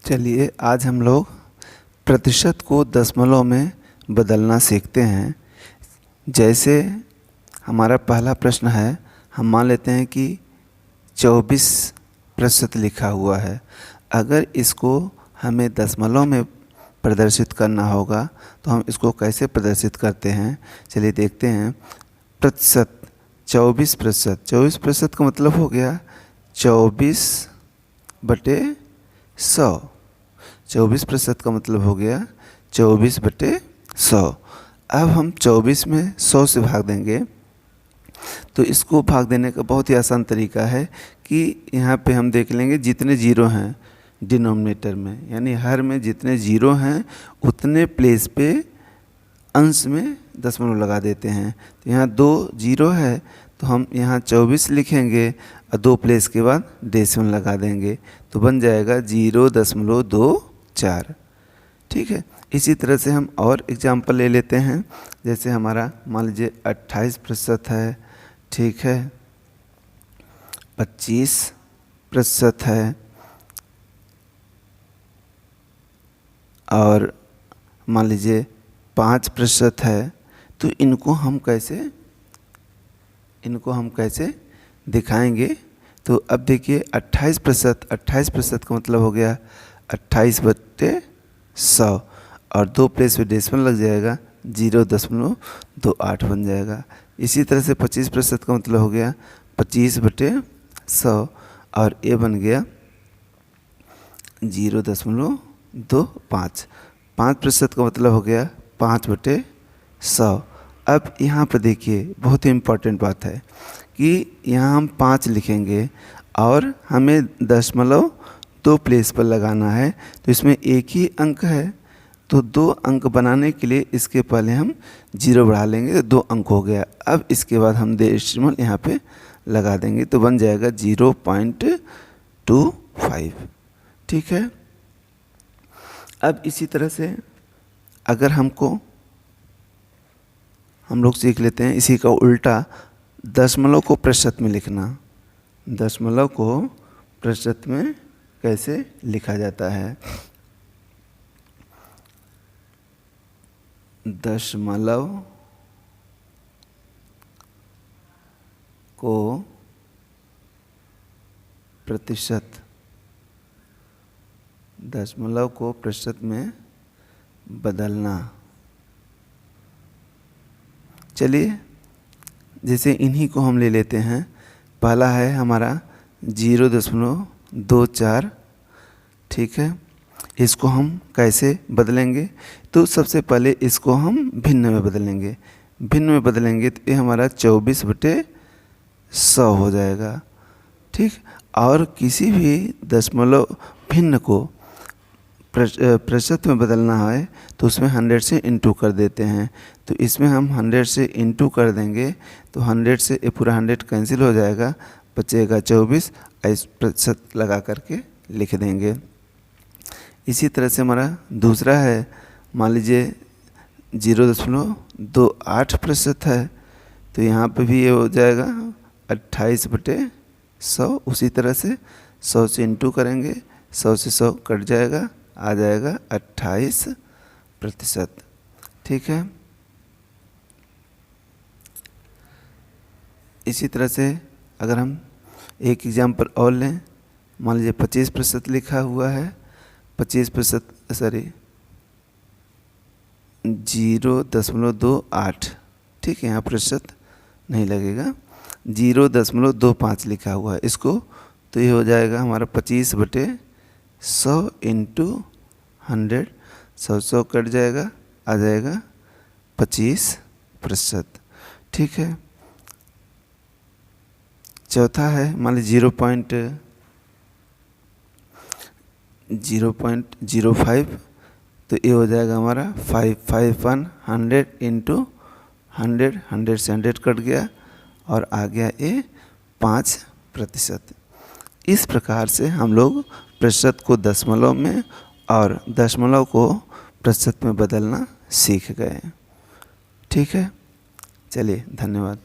चलिए आज हम लोग प्रतिशत को दशमलव में बदलना सीखते हैं। जैसे हमारा पहला प्रश्न है, हम मान लेते हैं कि 24% लिखा हुआ है। अगर इसको हमें दशमलव में प्रदर्शित करना होगा तो हम इसको कैसे प्रदर्शित करते हैं, चलिए देखते हैं। प्रतिशत 24%, 24% का मतलब हो गया 24/100। 24% का मतलब हो गया 24/100। अब हम 24 में 100 से भाग देंगे तो इसको भाग देने का बहुत ही आसान तरीका है कि यहाँ पे हम देख लेंगे जितने जीरो हैं डिनोमिनेटर में, यानी हर में जितने जीरो हैं उतने प्लेस पे अंश में दशमलव लगा देते हैं। तो यहाँ 2 जीरो है तो हम यहाँ 24 लिखेंगे और 2 प्लेस के बाद डेसिमल लगा देंगे तो बन जाएगा 0.24। ठीक है। इसी तरह से हम और एग्जाम्पल ले लेते हैं। जैसे हमारा मान लीजिए 28% है, ठीक है, 25% है और मान लीजिए 5% है। तो इनको हम कैसे दिखाएंगे? तो अब देखिए 28% का मतलब हो गया 28/100 और 2 प्लेस पे डेसिमल लग जाएगा 0.28 बन जाएगा। इसी तरह से 25% का मतलब हो गया 25/100 और ये बन गया 0.25। 5% का मतलब हो गया 5/100। अब यहाँ पर देखिए बहुत ही इम्पोर्टेंट बात है कि यहाँ हम 5 लिखेंगे और हमें दशमलव 2 प्लेस पर लगाना है। तो इसमें एक ही अंक है तो 2 अंक बनाने के लिए इसके पहले हम 0 बढ़ा लेंगे तो 2 अंक हो गया। अब इसके बाद हम डेसिमल यहाँ पे लगा देंगे तो बन जाएगा 0.25। ठीक है। अब इसी तरह से अगर हम लोग सीख लेते हैं इसी का उल्टा, दशमलव को प्रतिशत में लिखना। दशमलव को प्रतिशत में कैसे लिखा जाता है? दशमलव को प्रतिशत, दशमलव को प्रतिशत में बदलना। चलिए जैसे इन्हीं को हम ले लेते हैं। पहला है हमारा 0.24, ठीक है। इसको हम कैसे बदलेंगे? तो सबसे पहले इसको हम भिन्न में बदलेंगे। भिन्न में बदलेंगे तो ये हमारा 24/100 हो जाएगा, ठीक। और किसी भी दशमलव भिन्न को प्रतिशत में बदलना है तो उसमें 100 से इंटू कर देते हैं। तो इसमें हम 100 से इंटू कर देंगे तो 100 से ये पूरा 100 कैंसिल हो जाएगा, बचेगा 24। इस प्रतिशत लगा करके लिख देंगे। इसी तरह से हमारा दूसरा है, मान लीजिए 0.28% है तो यहाँ पे भी ये हो जाएगा 28/100। उसी तरह से 100 से इंटू करेंगे, 100 से 100 कट जाएगा, आ जाएगा 28%। ठीक है। इसी तरह से अगर हम एक एग्जाम्पल और लें, मान लीजिए 25% लिखा हुआ है। 0.28, ठीक है, यहाँ प्रतिशत नहीं लगेगा। 0.25 लिखा हुआ है इसको, तो ये हो जाएगा हमारा 25/100 इंटू 100। 100 कट जाएगा, आ जाएगा 25%। ठीक है। चौथा है मान लीजिए 0.05, तो ये हो जाएगा हमारा 5/100 इंटू 100। 100 से 100 कट गया और आ गया ये 5%। इस प्रकार से हम लोग प्रतिशत को दशमलव में और दशमलव को प्रतिशत में बदलना सीख गए। ठीक है। चलिए, धन्यवाद।